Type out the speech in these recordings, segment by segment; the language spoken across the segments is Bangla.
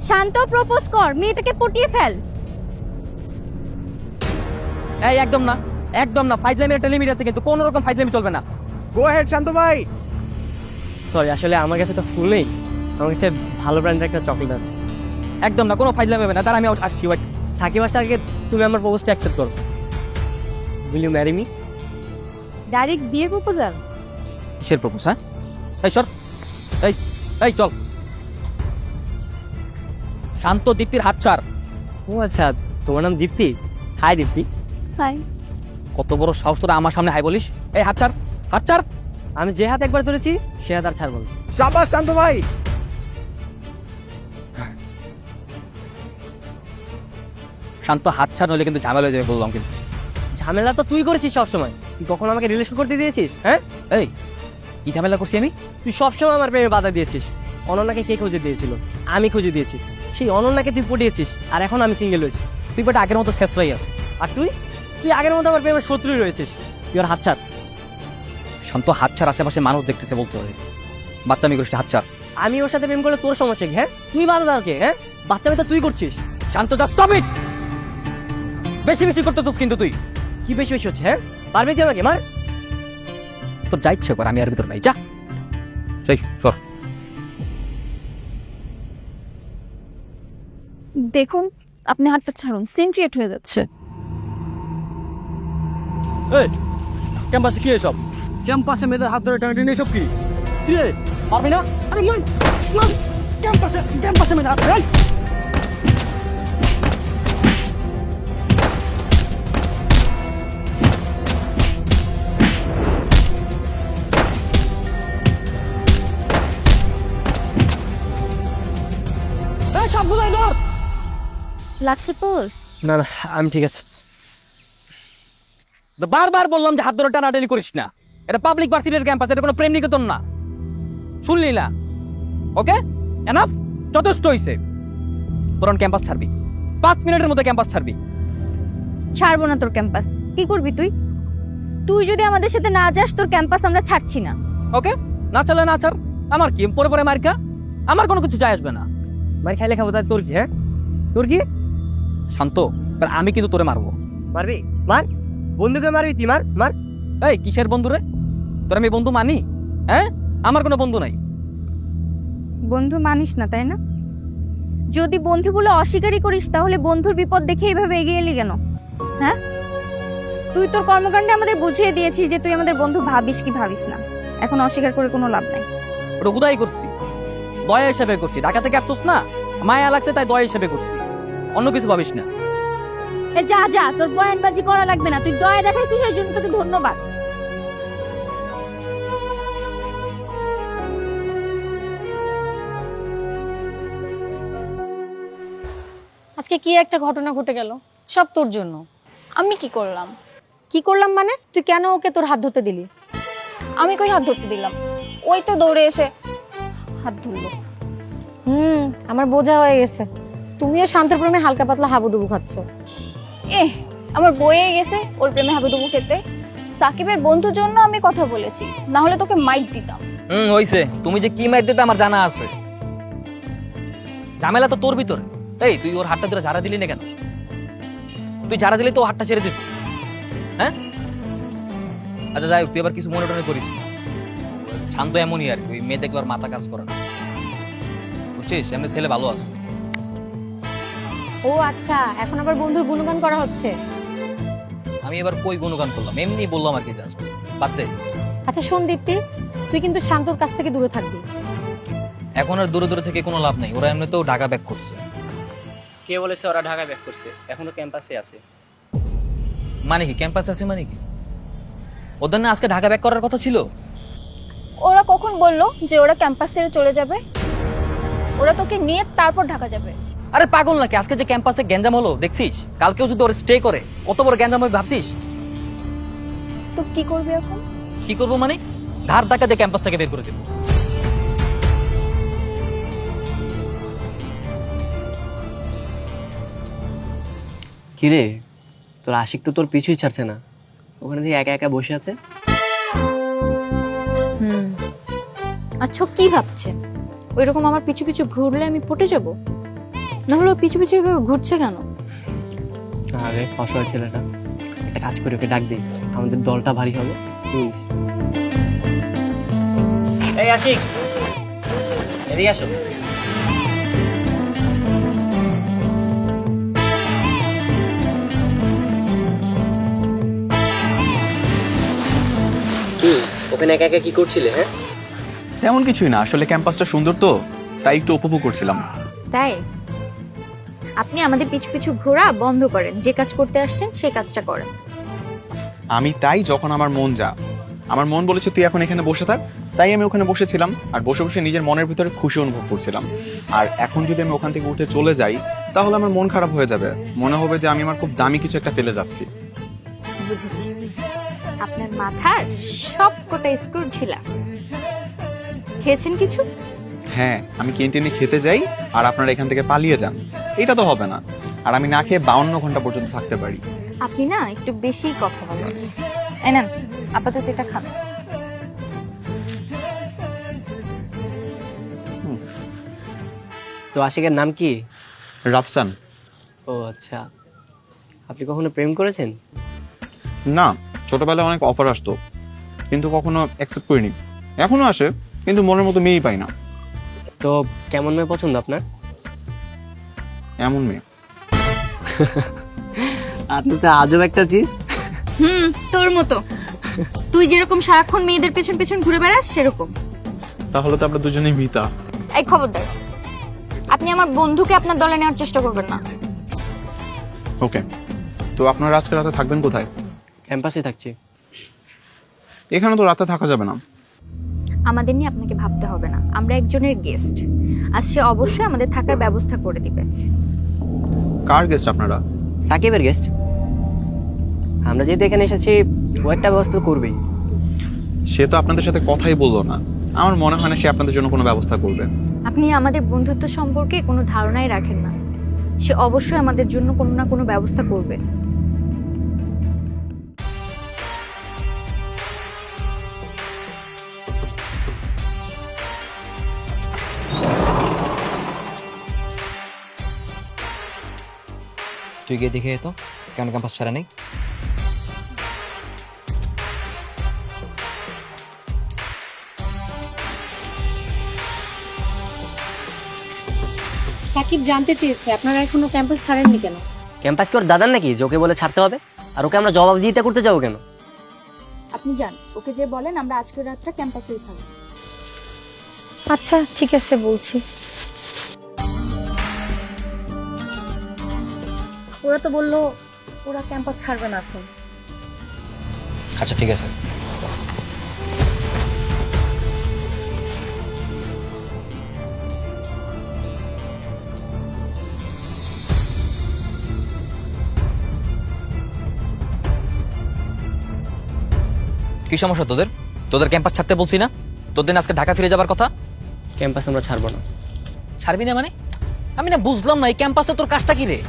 শান্ত, প্রপোজ কর, মেয়েটাকে পটিয়ে ফেল। এই একদম না, একদম না, ফাইজলামের একটা লিমিট আছে, কিন্তু কোনো রকম ফাইজলামি চলবে না। গো হেড শান্ত ভাই। সরি, আসলে আমার কাছে তো ফুল নেই, আমার কাছে ভালো ব্র্যান্ডের একটা চকলেট আছে। একদম না, কোনো ফাইজলামি হবে না। তার আমি আসছি, ওয়েট। সাকিব আসার আগে তুমি আমার প্রপোজটা অ্যাকসেপ্ট করো। Will you marry me? Direct বিয়ের প্রপোজাল? কিসের প্রপোজ? হ্যাঁ, এই সর, এই এই চল। শান্ত, দীপ্তির হাত ছাড়। ও আচ্ছা, তোমার নাম দীপ্তি? হাই দীপ্তি। হাই। কত বড় সাহস তোরা আমার সামনে হাই বলিস? এই হাত ছাড়, হাত ছাড়। আমি যে হাত একবার ধরেছি সে হাত আর ছাড়বো না। শাবাশ শান্ত ভাই। শান্ত, হাত ছাড়, নইলে কিন্তু ঝামেলা হয়ে যাবে বললাম। কিন্তু ঝামেলা তো তুই করেছিস সবসময়। তুই কখন আমাকে রিলেশন করতে দিয়েছিস? হ্যাঁ, এই কি ঝামেলা করছি আমি? তুই সবসময় আমার প্রেমে বাধা দিয়েছিস। অনন্যাকে কে খুঁজে দিয়েছিল? আমি খুঁজে দিয়েছি। সেই অনন্যাকে তুই পটিয়েছিস, আর এখন আমি সিঙ্গেল হয়েছি। তুই বাট আগের মতো শেষরাই আছে। আর তুই তুই আগের মতো আমার প্রেমের শত্রুই রয়েছিস। তুই আর হাত ছাড়। শান্ত, হাত ছাড়, আশেপাশে মানুষ দেখতেছে বলতে হবে। বাচ্চা আমি করিস, হাত ছাড়। আমি ওর সাথে প্রেম করলে তোর সমস্যা কি? হ্যাঁ, তুই বাধা দাও কে? হ্যাঁ, বাচ্চা মেয়ে তো তুই করছিস। শান্ত, যা, স্টপ ইট। বেশি বেশি করতেছিস কিন্তু তুই। কি বেশি বেশি হচ্ছে? হ্যাঁ, পারবি তুই আমাকে মার? তোর যা ইচ্ছে কর, আমি আর ভিতর নাই, যা। সেই সর। দেখুন, আপনি হাতটা ছাড়ুন, সিন ক্রিয়েট হয়ে যাচ্ছে। এই ক্যাম্পাসে কি এসব? ক্যাম্পাসে মেয়েদের হাত ধরে টানাটানি এসব কি? কি রে, পারবি না? আরে মান মান, ক্যাম্পাসে মেয়েদের হাত ধরে। সবগুলোই ধর। লাগছে পোজ? না না, আমি ঠিক আছে। বারবার বললাম যে হাত ধরে টানাটানি করিস না। এটা পাবলিক ভার্সিটির ক্যাম্পাস, এটা কোনো প্রেম নিকেতন না। শুনলি না? ওকে, এনাফ, যথেষ্ট হইছে। তোর ক্যাম্পাস ছাড়বি, 5 মিনিটের মধ্যে ক্যাম্পাস ছাড়বি। ছাড়বো না তোর ক্যাম্পাস। কি করবি তুই? তুই যদি আমাদের সাথে না যাস, তোর ক্যাম্পাস আমরা ছাড়ছি না। ওকে, না চলে না ছাড়, আমার কি? পরে পরে মার খা, আমার কোনো কিছু যায় আসবে না। মার খাইলে খাবো, তাই তোর কি? হ্যাঁ, তোর কি? শান্ত, এবার আমি কিন্তু তোরে মারবো। মারবি? মার। বন্ধুকে মারবি তুই? মার মার। এই কিসের বন্ধু রে? তোর আমি বন্ধু মানি? হ্যাঁ, আমার কোনো বন্ধু নাই। বন্ধু মানিস না, তাই না? যদি বন্ধু বলে অস্বীকারই করিস, তাহলে বন্ধুর বিপদ দেখে এইভাবে এগিয়ে এলি কেন? হ্যাঁ, তুই তোর কর্মকাণ্ডে আমাদের বুঝিয়ে দিয়েছিস যে তুই আমাদের বন্ধু ভাবিস কি ভাবিস না। এখন অস্বীকার করে কোনো লাভ নাই। ওটা হুদাই করছি, দয়া হিসাবে করছি। ঢাকা থেকে আসছিস না, মায়া লাগছে তাই দয়া হিসাবে করছি, অন্য কিছু ভাবিস না। এ যা যা, তোর বয়ানবাজি করা লাগবে না। তুই দয়া দেখাইছিস, এই জন্য তোকে ধন্যবাদ। আজকে কি একটা ঘটনা ঘটে গেল, সব তোর জন্য। আমি কি করলাম? কি করলাম মানে? তুই কেন ওকে তোর হাত ধরতে দিলি? আমি কই হাত ধরতে দিলাম? ওই তো দৌড়ে এসে হাত ধরলো। আমার বোঝা হয়ে গেছে। তুমিও শান্তর প্রেমে হালকা পাতলা হাবুডুবু খাচ্ছ। আমার বয়ে গেছে ওর প্রেমে হাবুডুবু খেতে। সাকিবের বন্ধুর জন্য আমি কথা বলেছি, না হলে তোকে মাইট দিতাম। হইছে, তুমি যে কি মাইর দিতে আমার জানা আছে। ঝামেলা তো তোর ভিতরে। এই তুই ওর হাতটা ধরে ঝাড়া দিলি না কেন? তুই ঝাড়া দিলে তো ও হাতটা ছেড়ে দিস। হ্যাঁ, আচ্ছা যাই হোক, তুই এবার কিছু মনে টনে করিস না। শান্ত এমনই আর কি, ওই মেয়ে দেখলে ওর মাথা কাজ করে না, বুঝছিস? এমনি ছেলে ভালো আছে। ও আচ্ছা, এখন আবার বন্ধুর গুণগান করা হচ্ছে। আমি এবার কই গুণগান করলাম, এমনি বললাম আর কি, জাস্ট বাদ দে। আচ্ছা শোন দীপ্তি, তুই কিন্তু শান্তর কাছ থেকে দূরে থাকবি। এখন আর দূরে দূরে থেকে কোনো লাভ নাই, ওরা এমনিতেও ঢাকা ব্যাক করছে। কে বলেছে ওরা ঢাকা ব্যাক করছে? এখনো ক্যাম্পাসে আছে। মানে কি ক্যাম্পাস আছে মানে কি? ওদের না আজকে ঢাকা ব্যাক করার কথা ছিল। ওরা কখন বললো যে ওরা ক্যাম্পাস ছেড়ে চলে যাবে? ওরা তোকে নিয়ে তারপর ঢাকা যাবে। আরে পাগল নাকি? আজকে যে ক্যাম্পাসে গ্যাঞ্জাম হলো দেখছিস, কালকেও যদি ওরা স্টে করে কত বড় গ্যাঞ্জাম হবে ভাবছিস? তো কি করবি এখন? কি করবো মানে? ধার ধাক্কা দিয়ে ক্যাম্পাস থেকে বের করে দেবো। কিরে, তোর আশিক তো তোর পিছুই ছাড়ছে না, ওখানে দিয়ে একা একা বসে আছে। আচ্ছা কি ভাবছে? ওইরকম আমার পিছু পিছু ঘুরলে আমি পটে যাব? না হলো পিছু পিছু এভাবে ঘুরছে কেন? আরে অসহায় ছেলেটা, একটা কাজ করে ওকে ডাক দিই, আমাদের দলটা ভারী হবে। এই আশিক, এদিকে আসো। কি ওখানে একা একা কি করছিলে? হ্যাঁ, তেমন কিছুই না, আসলে ক্যাম্পাসটা সুন্দর তো, তাই একটু উপভোগ করছিলাম। তাই আপনি আমাদের পিছু পিছু ঘোরা বন্ধ করেন, যে কাজ করতে আসছেন সেই কাজটা করেন। আমি তাই যখন আমার মন বলেছে তুই এখন এখানে বসে থাক, তাই আমি ওখানে বসেছিলাম আর বসে বসে নিজের মনের ভিতরে খুশি অনুভব করছিলাম। আর এখন যদি আমি ওখান থেকে উঠে চলে যাই তাহলে আমার মন খারাপ হয়ে যাবে, মনে হবে যে আমি আমার খুব দামি কিছু একটা ফেলে যাচ্ছি। বুঝেছি, আপনার মাথার সব কটা স্ক্রু ঢিলা। খেয়েছেন কিছু? হ্যাঁ, আমি ক্যান্টিনে খেতে যাই আর আপনারা এখান থেকে পালিয়ে যান, এটা তো হবে না। আর আমি না খেয়ে 52 ঘন্টা পর্যন্ত থাকতে পারি। আপনি না একটু বেশি কথা বলেন। এই নেন, আপাতত এটা খান। তো আশিকের নাম কি? রাফসান। ও আচ্ছা, আপনি কখনো প্রেম করেছেন? না, ছোটবেলায় অনেক অফার আসতো কিন্তু কখনো অ্যাকসেপ্ট করিনি। এখনো আসে কিন্তু মনের মতো মেয়েই পাই না। তো কেমন মেয়ে পছন্দ আপনার? এমন মেয়ে। আপনি তো আজব একটা চিজ। তোর মতো। তুই যেরকম সারাক্ষণ মেয়েদের পেছন পেছন ঘুরে বেড়াস সেরকম। তাহলে তো আমরা দুজনেই মিতা। এই খবরদার, আপনি আমার বন্ধুকে আপনার দলে নেওয়ার চেষ্টা করবেন না। ওকে, তো আপনারা আজকে রাতে থাকবেন কোথায়? ক্যাম্পাসে থাকছি। এখানে তো রাতে থাকা যাবে না। আমাদের নিয়ে আপনাকে ভাবতে হবে না, আমরা একজনের গেস্ট আর সে অবশ্যই আমাদের থাকার ব্যবস্থা করে দিবে। কার গেস্ট আপনারা? সাকিবের গেস্ট। আমরা যেহেতু এখানে এসেছি, ও একটা ব্যবস্থা করবেই। সে তো আপনাদের সাথে কথাই বললো না, আমার মনে হয় না সে আপনাদের জন্য কোনো ব্যবস্থা করবে। আপনি আমাদের বন্ধুত্ব সম্পর্কে কোনো ধারণাই রাখেন না, সে অবশ্যই আমাদের জন্য কোনো না কোনো ব্যবস্থা করবে। তুই গিয়ে দেখে তো কেন ক্যাম্পাস ছাড়া নেই। সাকিব জানতে চেয়েছে আপনারা এখনো ক্যাম্পাস ছাড়েননি কেন? ক্যাম্পাস কি ওর দাদার নাকি যে ওকে বলে ছাড়তে হবে? আর ওকে আমরা জবাবদিহিতা করতে যাবো কেন? আপনি যান, ওকে যে বলেন আমরা আজকের রাতটা ক্যাম্পাসেই থাকবো। আচ্ছা ঠিক আছে, বলছি। ওরা তো বললো ওরা ক্যাম্পাস ছাড়বে না এখন। আচ্ছা ঠিক আছে। কি সমস্যা তোদের? তোদের ক্যাম্পাস ছাড়তে বলছি না? তোদের আজকে ঢাকা ফিরে যাবার কথা। ক্যাম্পাস আমরা ছাড়বো না। ছাড়বি না মানে? আমি না বুঝলাম না, এই ক্যাম্পাসে তোর কাজটা কি রে?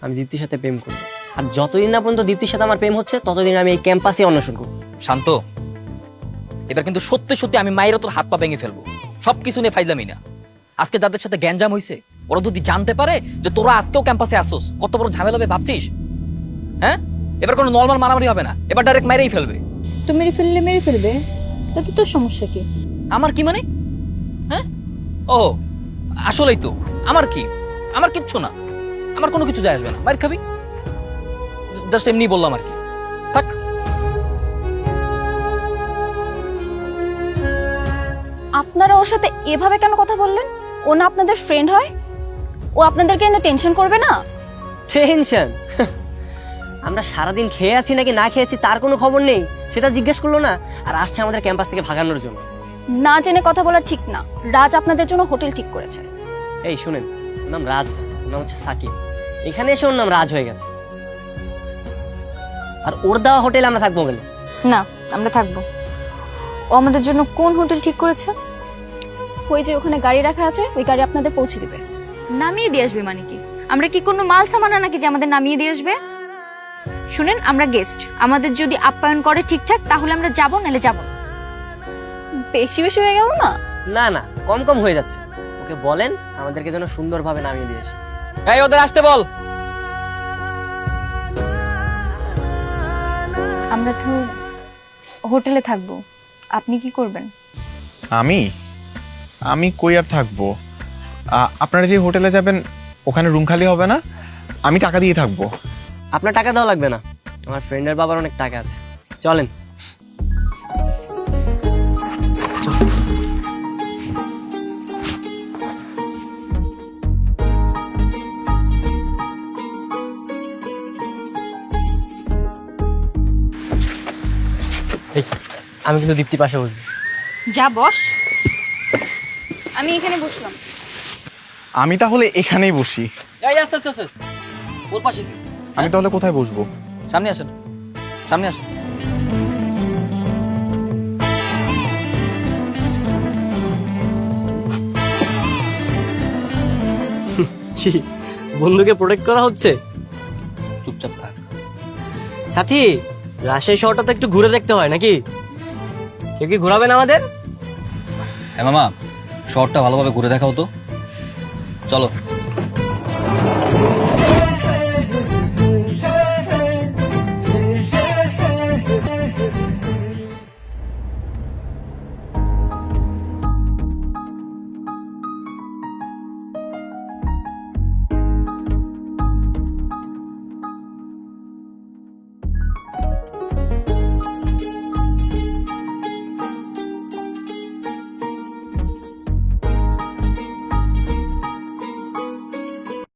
আমি দীপ্তির সাথে প্রেম করবো, আর যতদিন না পর্যন্ত দীপ্তির সাথে আমার প্রেম হচ্ছে ততদিন আমি এই ক্যাম্পাসে অন্বেষণ করবো। শান্ত, এবার কিন্তু সত্যি সত্যি আমি মায়েরা তোর হাত পা ভেঙে ফেলবো। সবকিছু নিয়ে ফাইজলামি না। আজকে যাদের সাথে গ্যাঞ্জাম হয়েছে ওরা যদি জানতে পারে যে তোরা আজকেও ক্যাম্পাসে আসোস, কত বড় ঝামেলা হবে ভাবছিস? হ্যাঁ, এবার কোনো নর্মাল মারামারি হবে না, এবার ডাইরেক্ট মেরেই ফেলবে। তো মেরে ফেলবে, তাতে তোর সমস্যা কি? আমার কি মানে? হ্যাঁ, ও আসলেই তো আমার কি, আমার কিচ্ছু না, আমার কোনো কিছু যায় আসবে না। বাইরে খাবি, জাস্ট এমনি বললাম আর কি। থাক। আপনারা ওর সাথে এভাবে কেন কথা বললেন? ও না আপনাদের ফ্রেন্ড হয়? ও আপনাদেরকে এনে টেনশন করবে না? টেনশন? আমরা সারাদিন খেয়ে আছি নাকি না খেয়েছি তার কোনো খবর নেই, সেটা জিজ্ঞেস করলো না। আর আসছে আমাদের ক্যাম্পাস থেকে ভাগানোর জন্য। না জেনে কথা বলা ঠিক না। রাজ আপনাদের জন্য হোটেল ঠিক করেছে। এই শুনেন, ওর নাম রাজ না, ওর নাম হচ্ছে সাকিব। এখানে এসে ওর নাম রাজ হয়ে গেছে। আর ওর দেওয়া হোটেলে আমরা থাকবো কেন? না, আমরা থাকবো। ও আমাদের জন্য কোন হোটেল ঠিক করেছে? ওই যে ওখানে গাড়ি রাখা আছে, ওই গাড়ি আপনাদের পৌঁছে দিবে। নামিয়ে দিয়ে আসবে মানে কি? আমরা কি কোনো মাল সামানা নাকি যে আমাদের নামিয়ে দিয়ে আসবে? শুনেন, আমরা গেস্ট, আমাদের যদি আপ্যায়ন করে ঠিকঠাক তাহলে আমরা যাবো, নাহলে যাবো। বেশি বেশি হয়ে গেল না? না না, কম কম হয়ে যাচ্ছে। ওকে বলেন আমাদেরকে যেন সুন্দরভাবে নামিয়ে দিয়ে আসে। এই ওদের আসতে বল। আমরা তো হোটেলে থাকবো, আপনি কি করবেন? আমি আমি কই আর থাকবো? আপনারা যে হোটেলে যাবেন ওখানে রুম খালি হবে না, আমি টাকা দিয়ে থাকবো। আপনার টাকা দেওয়া লাগবে না, আমার ফ্রেন্ডের বাবার অনেক টাকা আছে, চলেন। এই, আমি কিন্তু দীপ্তি পাশে বসবো। যা বস, আমি এখানে বসলাম। আমি তাহলে এখানেই বসি। এই আস্তে আস্তে আস্তে, ওর পাশে কি? আমি তাহলে কোথায় বসবো? সামনে আসেন, সামনে আসেন। কি বন্ধুকে প্রোটেক্ট করা হচ্ছে? চুপচাপ থাক। সাথী, রাজশাহী শহরটা তো একটু ঘুরে দেখতে হয় নাকি? কেউ কি ঘোরাবেন আমাদের? হ্যাঁ মামা, শহরটা ভালোভাবে ঘুরে দেখাও তো, চলো।